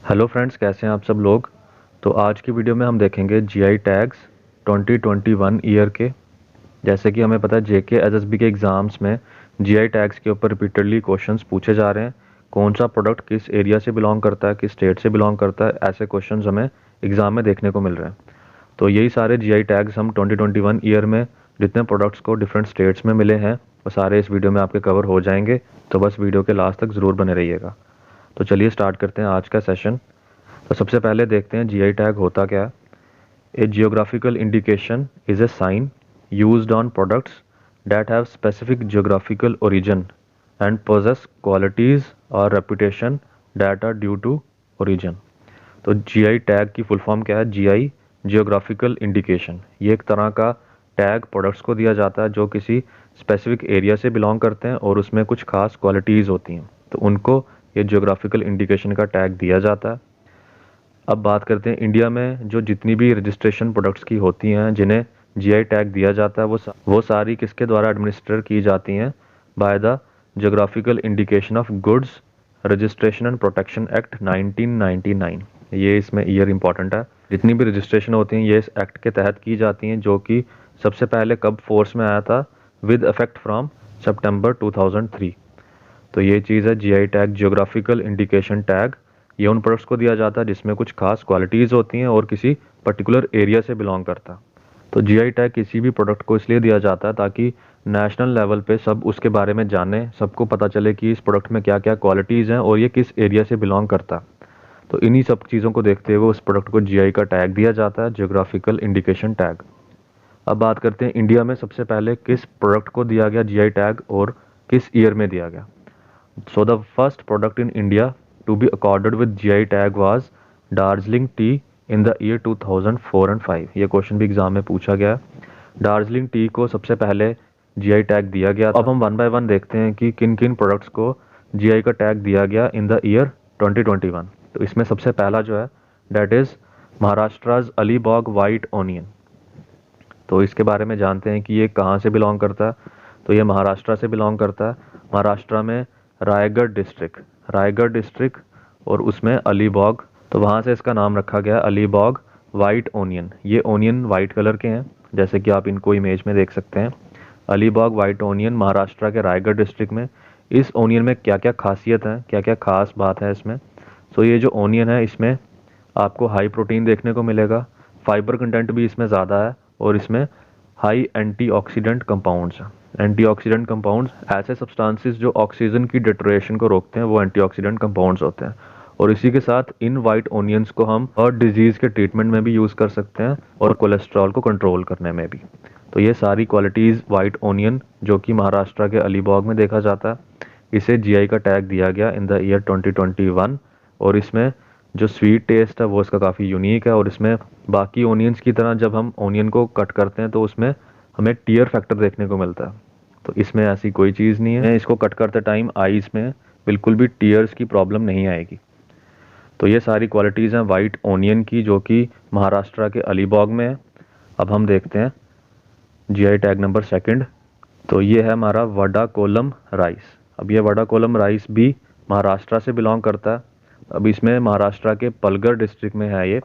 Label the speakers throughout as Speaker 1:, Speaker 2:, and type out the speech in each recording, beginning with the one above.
Speaker 1: Hello friends, कैसे हैं आप सब लोग। तो आज की वीडियो में हम देखेंगे जीआई टैग्स 2021 ईयर के। जैसे कि हमें पता है जेके एसएसबी के एग्ज़ाम्स में जीआई टैग्स के ऊपर रिपीटेडली क्वेश्चंस पूछे जा रहे हैं। कौन सा प्रोडक्ट किस एरिया से बिलोंग करता है, किस स्टेट से बिलोंग करता है, ऐसे क्वेश्चंस हमें एग्ज़ाम में देखने को मिल रहे हैं। तो यही सारे जीआई टैग्स हम 2021 ईयर में जितने प्रोडक्ट्स को डिफरेंट स्टेट्स में मिले हैं वो सारे इस वीडियो में आपके कवर हो जाएंगे। तो बस वीडियो के लास्ट तक ज़रूर बने रहिएगा। तो चलिए स्टार्ट करते हैं आज का सेशन। तो सबसे पहले देखते हैं जीआई टैग होता क्या है। A geographical indication is a sign used on products that have specific geographical origin and possess qualities और reputation that are due to origin. तो जीआई टैग की फुल फॉर्म क्या है? GI geographical indication. ये एक तरह का टैग प्रोडक्ट्स को दिया जाता है जो किसी स्पेसिफिक एरिया से बिलोंग करते हैं और उसमें कुछ खास क्वालिटीज़ होती हैं, तो उनको ये जियोग्राफिकल इंडिकेशन का टैग दिया जाता है। अब बात करते हैं इंडिया में जो जितनी भी रजिस्ट्रेशन प्रोडक्ट्स की होती हैं जिन्हें जीआई टैग दिया जाता है वो सारी किसके द्वारा एडमिनिस्टर की जाती हैं? By the geographical indication of goods registration and protection act 1999। ये इसमें ईयर इंपॉर्टेंट है। जितनी भी रजिस्ट्रेशन होती हैं ये इस एक्ट के तहत की जाती हैं, जो कि सबसे पहले कब फोर्स में आया था? With effect from September 2003। तो ये चीज़ है GI tag, geographical indication tag. ये उन प्रोडक्ट्स को दिया जाता है जिसमें कुछ खास क्वालिटीज़ होती हैं और किसी पर्टिकुलर एरिया से बिलोंग करता है। तो जीआई टैग किसी भी प्रोडक्ट को इसलिए दिया जाता है ताकि नेशनल लेवल पे सब उसके बारे में जाने, सबको पता चले कि इस प्रोडक्ट में क्या क्या क्वालिटीज़ हैं और ये किस एरिया से बिलोंग करता है। तो इन्हीं सब चीज़ों को देखते हुए उस प्रोडक्ट को जीआई का टैग दिया जाता है, जियोग्राफिकल इंडिकेशन टैग। अब बात करते हैं इंडिया में सबसे पहले किस प्रोडक्ट को दिया गया जीआई टैग और किस ईयर में दिया गया। So the first product in India to be accorded with GI tag was Darjeeling tea in the year 2004 and 5। ये क्वेश्चन भी एग्जाम में पूछा गया है। दार्जिलिंग टी को सबसे पहले जीआई टैग दिया गया था। अब हम वन बाय वन देखते हैं कि किन किन प्रोडक्ट्स को जीआई का टैग दिया गया इन द ईयर 2021। तो इसमें सबसे पहला जो है that is Maharashtra's Alibag white onion. तो इसके बारे में जानते हैं कि ये कहाँ से बिलोंग करता है। तो ये महाराष्ट्र से बिलोंग करता है। महाराष्ट्र में रायगढ़ डिस्ट्रिक्ट और उसमें अलीबाग, तो वहाँ से इसका नाम रखा गया अलीबाग वाइट ओनियन। ये ओनियन वाइट कलर के हैं, जैसे कि आप इनको इमेज में देख सकते हैं। अलीबाग वाइट ओनियन महाराष्ट्र के रायगढ़ डिस्ट्रिक्ट में। इस ओनियन में क्या क्या खासियत है, क्या क्या खास बात है इसमें? सो ये जो ओनियन है इसमें आपको हाई प्रोटीन देखने को मिलेगा, फाइबर कंटेंट भी इसमें ज़्यादा है और इसमें हाई एंटीऑक्सीडेंट कंपाउंड्स हैं। एंटीऑक्सीडेंट कंपाउंड्स ऐसे सब्सटेंसेस जो ऑक्सीजन की डिटोरेशन को रोकते हैं, वो एंटीऑक्सीडेंट कंपाउंड्स होते हैं। और इसी के साथ इन वाइट ओनियंस को हम हार्ट डिजीज़ के ट्रीटमेंट में भी यूज़ कर सकते हैं और कोलेस्ट्रॉल को कंट्रोल करने में भी। तो ये सारी क्वालिटीज़ वाइट ओनियन जो कि महाराष्ट्र के अलीबाग में देखा जाता है, इसे जीआई का टैग दिया गया इन द ईयर 2021। और इसमें जो स्वीट टेस्ट है वो इसका काफ़ी यूनिक है। और इसमें बाकी ओनियंस की तरह जब हम ओनियन को कट करते हैं तो उसमें हमें टीयर फैक्टर देखने को मिलता है। तो इसमें ऐसी कोई चीज़ नहीं है। इसको कट करते टाइम आईज में बिल्कुल भी टीयर्स की प्रॉब्लम नहीं आएगी। तो ये सारी क्वालिटीज़ हैं वाइट ओनियन की जो कि महाराष्ट्र के अलीबाग में है। अब हम देखते हैं जीआई टैग नंबर सेकंड। तो ये है हमारा वडा कोलम राइस। अब ये वडा कोलम राइस भी महाराष्ट्र से बिलोंग करता है। अब इसमें महाराष्ट्र के पलगढ़ डिस्ट्रिक्ट में है। ये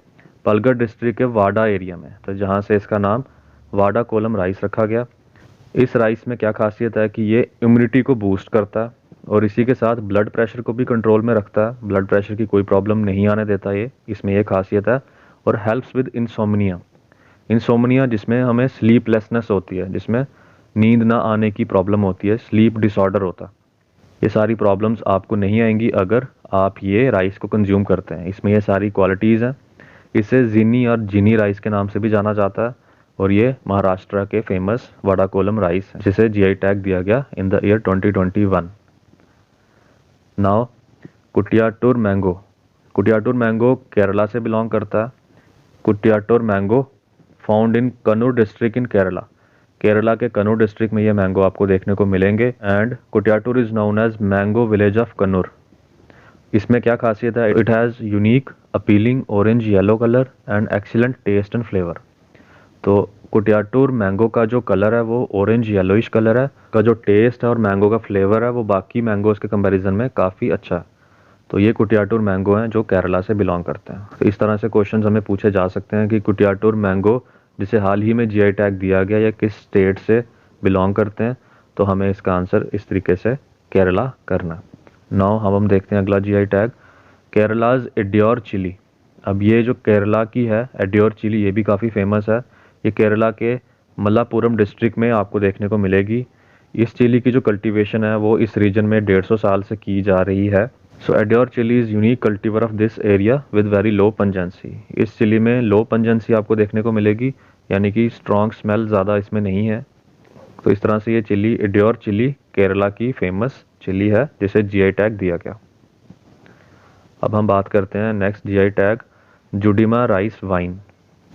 Speaker 1: पलगढ़ डिस्ट्रिक्ट के वाडा एरिया में, तो जहाँ से इसका नाम वाडा कोलम राइस रखा गया। इस राइस में क्या खासियत है कि ये इम्यूनिटी को बूस्ट करता है और इसी के साथ ब्लड प्रेशर को भी कंट्रोल में रखता है। ब्लड प्रेशर की कोई प्रॉब्लम नहीं आने देता ये, इसमें ये खासियत है। और हेल्प्स विद इंसोमनिया जिसमें हमें स्लीपलेसनेस होती है, जिसमें नींद ना आने की प्रॉब्लम होती है, स्लीप डिसऑर्डर होता है। ये सारी प्रॉब्लम्स आपको नहीं आएंगी अगर आप ये राइस को कंज्यूम करते हैं। इसमें ये सारी क्वालिटीज़ हैं। इसे जिनी और जिनी राइस के नाम से भी जाना जाता है और ये महाराष्ट्र के फेमस वडा कोलम राइस है जिसे जीआई टैग दिया गया in the year 2021। Now Kuttiattoor mango. Kuttiattoor mango Kerala से बिलोंग करता है। Kuttiattoor mango found in Kannur district in Kerala. Kerala के कन्नूर डिस्ट्रिक्ट में ये मैंगो आपको देखने को मिलेंगे। And Kuttiattoor is known as mango village of Kannur. इसमें क्या खासियत है? It has unique appealing orange yellow colour and excellent taste and flavour. तो कुटियाटूर मैंगो का जो कलर है वो ऑरेंज येलोइश कलर है, का जो टेस्ट है और मैंगो का फ्लेवर है वो बाकी मैंगोज़ के कंपैरिजन में काफ़ी अच्छा है। तो ये कुटियाटूर मैंगो हैं जो केरला से बिलोंग करते हैं। तो इस तरह से क्वेश्चंस हमें पूछे जा सकते हैं कि कुटियाटूर मैंगो जिसे हाल ही में जीआई टैग दिया गया, या किस स्टेट से बिलोंग करते हैं, तो हमें इसका आंसर इस तरीके से केरला करना। नाउ हम देखते हैं अगला जीआई टैग, केरलाज एड्योर चिली। अब ये जो केरला की है एड्योर चिली, ये भी काफ़ी फेमस है। ये केरला के मल्लापुरम डिस्ट्रिक्ट में आपको देखने को मिलेगी। इस चिली की जो कल्टीवेशन है वो इस रीजन में 150 साल से की जा रही है। So Edayur chilli is unique cultivar of this area with very low pungency. इस चिली में लो पंजेंसी आपको देखने को मिलेगी, यानी कि स्ट्रॉन्ग स्मेल ज़्यादा इसमें नहीं है। तो इस तरह से ये चिली एड्योर चिली केरला की फेमस चिली है जिसे जीआई टैग दिया गया। अब हम बात करते हैं next GI tag, Judima rice wine.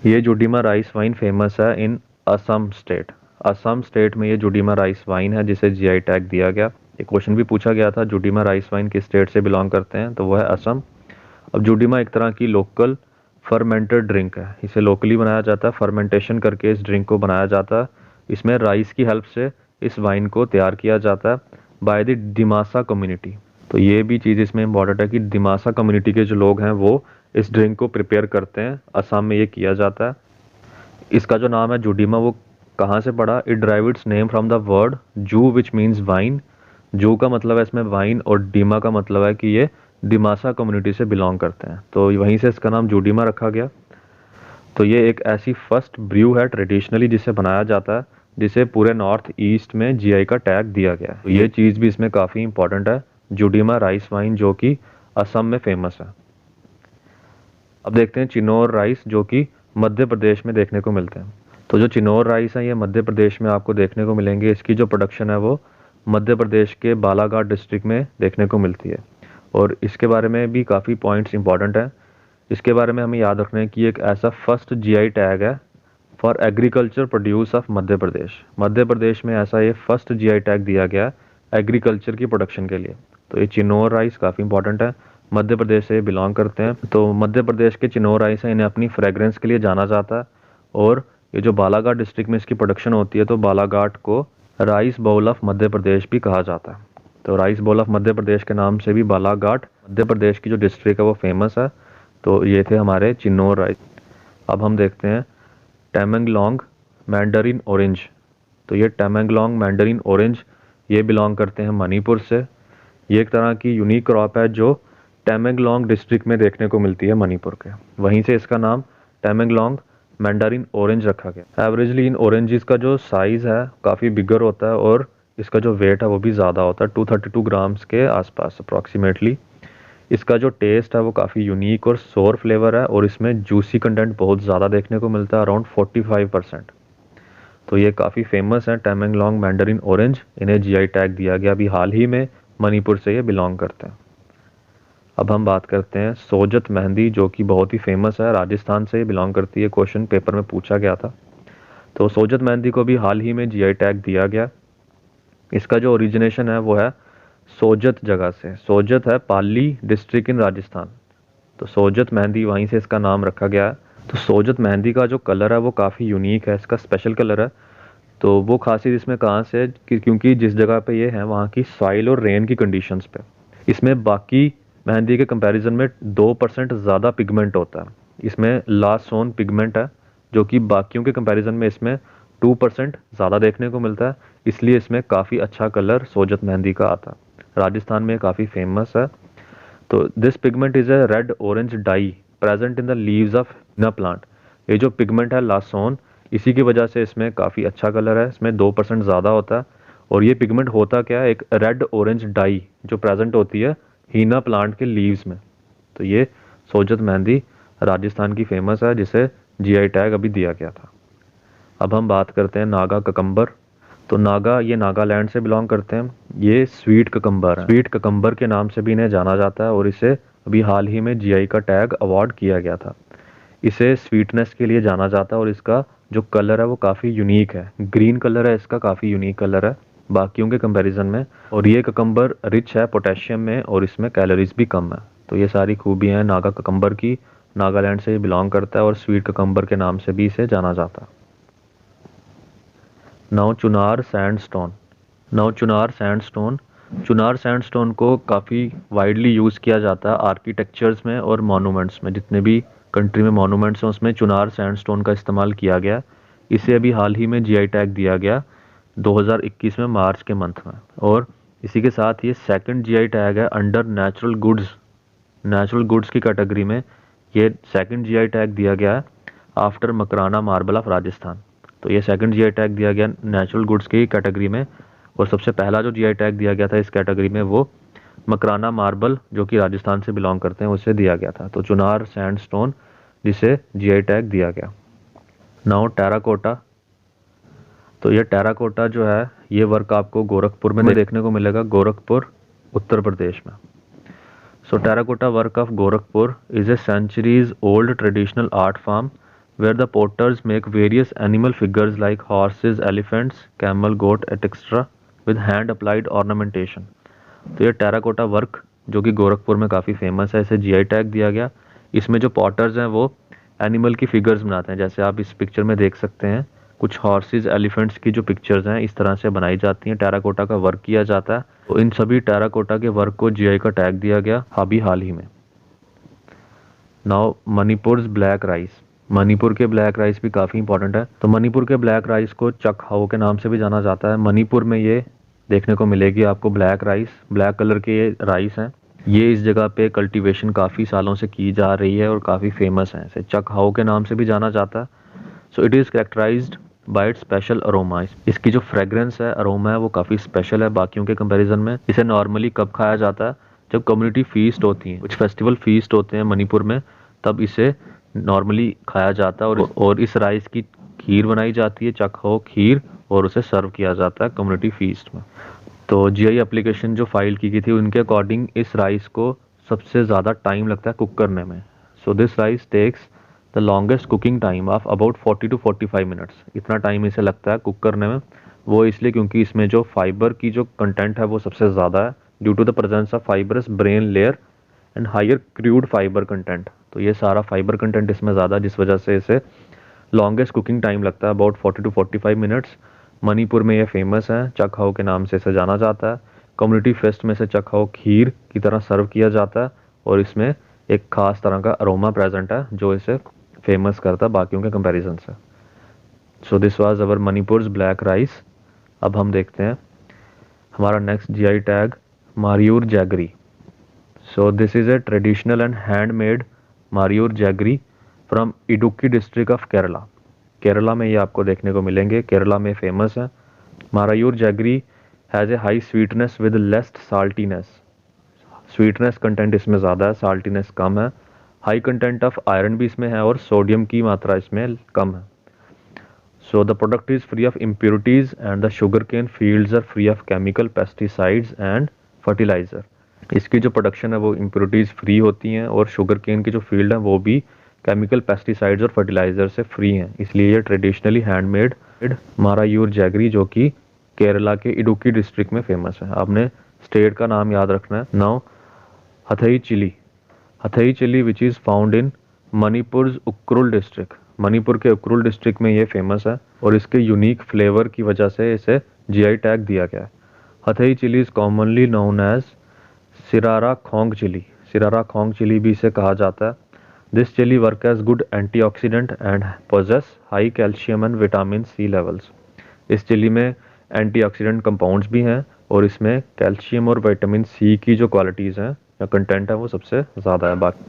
Speaker 1: ये जुडिमा राइस वाइन फेमस है in Assam state. Assam state में ये जुडिमा राइस वाइन है जिसे जीआई टैग दिया गया। एक क्वेश्चन भी पूछा गया था, जुडिमा राइस वाइन किस स्टेट से बिलोंग करते हैं, तो वो है असम। अब जुडिमा एक तरह की लोकल फर्मेंटेड ड्रिंक है। इसे लोकली बनाया जाता है, फर्मेंटेशन करके इस ड्रिंक को बनाया जाता है। इसमें राइस की हेल्प से इस वाइन को तैयार किया जाता है बाय द दिमासा कम्युनिटी। तो ये भी चीज़ इसमें इम्पॉर्टेंट है कि दिमासा कम्युनिटी के जो लोग हैं वो इस ड्रिंक को प्रिपेयर करते हैं। असम में ये किया जाता है। इसका जो नाम है जुडिमा, वो कहाँ से पड़ा? It drive it's name from the word जू विच मीन्स वाइन। जू का मतलब है इसमें वाइन, और डीमा का मतलब है कि ये दिमासा कम्युनिटी से बिलोंग करते हैं, तो वहीं से इसका नाम जुडिमा रखा गया। तो ये एक ऐसी फर्स्ट ब्रू है ट्रेडिशनली जिसे बनाया जाता है, जिसे पूरे नॉर्थ ईस्ट में जीआई का टैग दिया गया है। तो ये चीज़ भी इसमें काफ़ी इंपॉर्टेंट है, जुडिमा राइस वाइन जो कि असम में फेमस है। अब देखते हैं चिनोर राइस जो कि मध्य प्रदेश में देखने को मिलते हैं। तो जो चिनोर राइस है ये मध्य प्रदेश में आपको देखने को मिलेंगे। इसकी जो प्रोडक्शन है वो मध्य प्रदेश के बालाघाट डिस्ट्रिक्ट में देखने को मिलती है, और इसके बारे में भी काफ़ी पॉइंट्स इंपॉर्टेंट हैं। इसके बारे में हमें याद रखना है कि एक ऐसा फर्स्ट जीआई टैग है for agriculture produce of Madhya Pradesh. Madhya Pradesh में ऐसा ये फर्स्ट जीआई टैग दिया गया एग्रीकल्चर की प्रोडक्शन के लिए। तो ये चिनोर राइस काफ़ी इंपॉर्टेंट है, मध्य प्रदेश से बिलोंग करते हैं। तो मध्य प्रदेश के चिनोर राइस है, इन्हें अपनी फ्रेगरेंस के लिए जाना जाता है। और ये जो बालाघाट डिस्ट्रिक्ट में इसकी प्रोडक्शन होती है, तो बालाघाट को rice bowl of Madhya Pradesh भी कहा जाता है। तो rice bowl of Madhya Pradesh के नाम से भी बालाघाट मध्य प्रदेश की जो डिस्ट्रिक्ट है वो फेमस है। तो ये थे हमारे चिनोर राइस। अब हम देखते हैं टैमेंगलोंग मैंडरिन ऑरेंज। तो ये टैमेंगलोंग मैंडरिन ऑरेंज ये बिलोंग करते हैं मणिपुर से। ये एक तरह की यूनिक क्रॉप है जो टैमेंगलोंग डिस्ट्रिक्ट में देखने को मिलती है मणिपुर के, वहीं से इसका नाम टैमेंगलोंग मैंडरिन ऑरेंज रखा गया। एवरेजली इन ऑरेंजेस का जो साइज़ है काफ़ी बिगर होता है, और इसका जो वेट है वो भी ज़्यादा होता है, 232 ग्राम्स के आसपास अप्रॉक्सीमेटली। इसका जो टेस्ट है वो काफ़ी यूनिक और सोर फ्लेवर है, और इसमें जूसी कंटेंट बहुत ज़्यादा देखने को मिलता है, अराउंड 45%। तो ये काफ़ी फेमस है टैमेंगलोंग मैंडरिन ऑरेंज। इन्हें जीआई टैग दिया गया अभी हाल ही में, मणिपुर से ये बिलोंग करते हैं। अब हम बात करते हैं सोजत मेहंदी जो कि बहुत ही फेमस है, राजस्थान से बिलोंग करती है, क्वेश्चन पेपर में पूछा गया था। तो सोजत मेहंदी को भी हाल ही में जीआई टैग दिया गया। इसका जो ओरिजिनेशन है वो है सोजत जगह से। सोजत है पाली डिस्ट्रिक्ट इन राजस्थान, तो सोजत मेहंदी वहीं से इसका नाम रखा गया है। तो सोजत मेहंदी का जो कलर है वो काफ़ी यूनिक है, इसका स्पेशल कलर है। तो वो खासियत इसमें कहाँ से है कि क्योंकि जिस जगह पे ये है वहाँ की सॉइल और रेन की कंडीशंस पे इसमें बाकी मेहंदी के कंपैरिजन में 2% ज़्यादा पिगमेंट होता है। इसमें लासोन पिगमेंट है जो कि बाकियों के कंपैरिजन में इसमें 2% ज़्यादा देखने को मिलता है, इसलिए इसमें काफ़ी अच्छा कलर सोजत मेहंदी का आता है। राजस्थान में काफ़ी फेमस है। तो this pigment is a red orange dye present in the leaves of henna plant. ये जो पिगमेंट है लासोन, इसी की वजह से इसमें काफ़ी अच्छा कलर है, इसमें 2% ज़्यादा होता है। और ये पिगमेंट होता क्या है, एक रेड ऑरेंज डाई जो प्रेजेंट होती है हीना प्लांट के लीव्स में। तो ये सोजत मेहंदी राजस्थान की फेमस है जिसे जीआई टैग अभी दिया गया था। अब हम बात करते हैं नागा ककम्बर। तो नागा ये नागालैंड से बिलोंग करते हैं। ये स्वीट ककम्बर है, स्वीट ककम्बर के नाम से भी इन्हें जाना जाता है, और इसे अभी हाल ही में जीआई का टैग अवार्ड किया गया था। इसे स्वीटनेस के लिए जाना जाता है, और इसका जो कलर है वो काफ़ी यूनिक है, ग्रीन कलर है इसका, काफ़ी यूनिक कलर है बाकियों के कंपैरिजन में। और ये ककम्बर रिच है पोटेशियम में, और इसमें कैलोरीज भी कम है। तो ये सारी खूबियाँ हैं नागा ककम्बर की। नागालैंड से ये बिलोंग करता है, और स्वीट ककम्बर के नाम से भी इसे जाना जाता है। Now Chunar sandstone. Now Chunar sandstone Chunar sandstone को काफ़ी वाइडली यूज़ किया जाता है आर्किटेक्चर्स में और मॉन्यूमेंट्स में। जितने भी कंट्री में मॉन्यूमेंट्स हैं उसमें चुनार सैंडस्टोन का इस्तेमाल किया गया। इसे अभी हाल ही में जीआई टैग दिया गया 2021 में मार्च के मंथ में। और इसी के साथ ये सेकंड जीआई टैग है अंडर नेचुरल गुड्स की कैटेगरी में। ये सेकंड जीआई टैग दिया गया है after Makrana marble of Rajasthan. तो ये सेकंड जीआई टैग दिया गया नेचुरल गुड्स की कैटेगरी में। और सबसे पहला जो जीआई टैग दिया गया था इस कैटेगरी में वो मकराना मार्बल जो कि राजस्थान से बिलोंग करते हैं उसे दिया गया था। तो चुनार सैंडस्टोन जिसे जीआई टैग दिया गया। Now terracotta. तो ये टेराकोटा जो है ये वर्क आपको गोरखपुर में देखने को मिलेगा, गोरखपुर उत्तर प्रदेश में। So terracotta work of Gorakhpur is a centuries old traditional art form where the potters make various animal figures like horses, elephants, camel, goat, etc. with hand applied ornamentation. तो ये टेराकोटा वर्क जो कि गोरखपुर में काफ़ी famous है, इसे GI tag दिया गया। इसमें जो पॉटर्स हैं वो एनिमल की फिगर्स बनाते हैं, जैसे आप इस पिक्चर में देख सकते हैं कुछ हॉर्सेस एलिफेंट्स की जो पिक्चर्स हैं इस तरह से बनाई जाती हैं, टेराकोटा का वर्क किया जाता है। तो इन सभी टेराकोटा के वर्क को जीआई का टैग दिया गया अभी हाल ही में। Now Manipur black rice. Manipur के ब्लैक राइस भी काफ़ी इंपॉर्टेंट है। तो मणिपुर के ब्लैक राइस को चकहाओ के नाम से भी जाना जाता है। मणिपुर में ये देखने को मिलेगी आपको ब्लैक राइस, ब्लैक कलर के ये राइस हैं। ये इस जगह पे कल्टीवेशन काफ़ी सालों से की जा रही है और काफ़ी फेमस है। इसे चकहाओ के नाम से भी जाना जाता है। So it is characterised by its special aroma. इसकी जो फ्रेग्रेंस है, अरोमा है, वो काफ़ी स्पेशल है बाकियों के कंपैरिजन में। इसे नॉर्मली कब खाया जाता है? जब कम्युनिटी फीस्ट होती है, कुछ फेस्टिवल फीस्ट होते हैं मणिपुर में, तब इसे नॉर्मली खाया जाता है। और इस राइस की खीर बनाई जाती है, चकहाओ खीर, और उसे सर्व किया जाता है कम्युनिटी फीस्ट में। तो जीआई एप्लीकेशन जो फाइल की गई थी उनके अकॉर्डिंग इस राइस को सबसे ज़्यादा टाइम लगता है कुक करने में। So this rice takes the longest cooking time of about 40 to 45 minutes. इतना टाइम इसे लगता है कुक करने में। वो इसलिए क्योंकि इसमें जो फाइबर की जो कंटेंट है वो सबसे ज़्यादा है, due to the presence of fibrous bran layer and higher crude fibre content. तो ये सारा फाइबर कंटेंट इसमें ज़्यादा है, जिस वजह से इसे लॉन्गेस्ट कुकिंग टाइम लगता है अबाउट 40 to 45 मिनट्स। मणिपुर में ये फेमस है, चकहाओ के नाम से इसे जाना जाता है। कम्युनिटी फेस्ट में से चकहाओ खीर की तरह सर्व किया जाता है और इसमें एक खास तरह का अरोमा प्रेजेंट है जो इसे फेमस करता है बाकियों के कंपैरिजन से। So this was our Manipur black rice. अब हम देखते हैं हमारा next GI tag Marayoor jaggery. So this is a traditional and handmade Marayoor jaggery from Idukki district of Kerala. Kerala में ये आपको देखने को मिलेंगे, केरला में फेमस है। Marayoor jaggery has a high sweetness with less saltiness. Sweetness content इसमें ज़्यादा है, साल्टीनेस कम है। हाई कंटेंट ऑफ आयरन भी इसमें है और सोडियम की मात्रा इसमें कम है। So the product is free of impurities and the sugar cane fields are free of chemical pesticides and fertiliser. इसकी जो प्रोडक्शन है वो इम्प्योरिटीज़ फ्री होती हैं और शुगर केन की जो फील्ड है वो भी केमिकल पेस्टिसाइड्स और फर्टिलाइज़र से फ्री हैं। इसलिए ये ट्रेडिशनली हैंडमेड मारायूर जैगरी जो कि केरला के इडुक्की डिस्ट्रिक्ट में फेमस है। आपने स्टेट का नाम याद रखना है। Now Hathei chilli. Hathei chilli which is found in Manipur Ukhrul district. Manipur के उक्रुल डिस्ट्रिक्ट में ये फेमस है और इसके यूनिक फ्लेवर की वजह से इसे जीआई टैग दिया गया है। Hathei chilli is commonly known as Sirarakhong chilli. Sirarakhong chilli भी इसे कहा जाता है। This chilli work as good antioxidant and possess high calcium and vitamin C levels. इस चिली में एंटीऑक्सीडेंट कंपाउंड्स भी हैं और इसमें कैल्शियम और विटामिन सी की जो क्वालिटीज़ हैं या कंटेंट है वो सबसे ज़्यादा है। बाकी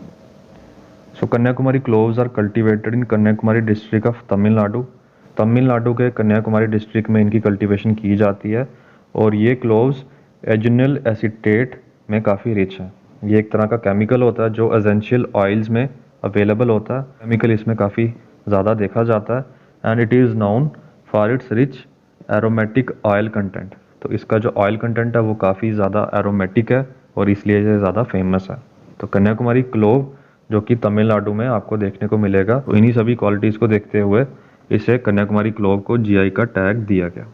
Speaker 1: so Kanyakumari cloves are cultivated in Kanyakumari district of Tamil Nadu. Tamil Nadu के कन्याकुमारी डिस्ट्रिक्ट में इनकी कल्टीवेशन की जाती है और ये क्लोव्स एजिनल एसीटेट में काफ़ी रिच है। ये एक तरह का केमिकल होता है जो एसेंशियल ऑयल्स में अवेलेबल होता है। केमिकल इसमें काफ़ी ज़्यादा देखा जाता है and it is known for its rich aromatic oil content. तो इसका जो ऑयल कंटेंट है वो काफ़ी ज़्यादा एरोमेटिक है और इसलिए ये ज़्यादा फेमस है। तो कन्याकुमारी क्लोव जो कि तमिलनाडु में आपको देखने को मिलेगा। तो इन्हीं सभी क्वालिटीज़ को देखते हुए इसे कन्याकुमारी क्लोव को जीआई का टैग दिया गया।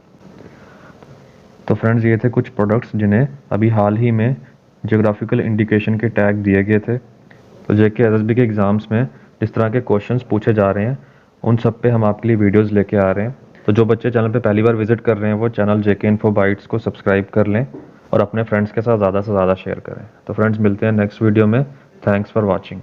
Speaker 1: तो फ्रेंड्स ये थे कुछ प्रोडक्ट्स जिन्हें अभी हाल ही में ज्योग्राफिकल इंडिकेशन के टैग दिए गए थे। तो जेके एसएसबी के एग्ज़ाम्स में जिस तरह के क्वेश्चंस पूछे जा रहे हैं उन सब पे हम आपके लिए वीडियोस लेके आ रहे हैं। तो जो बच्चे चैनल पे पहली बार विजिट कर रहे हैं वो चैनल जेके इन्फो बाइट्स को सब्सक्राइब कर लें और अपने फ्रेंड्स के साथ ज़्यादा से ज़्यादा शेयर करें। तो फ्रेंड्स मिलते हैं नेक्स्ट वीडियो में। Thanks for watching.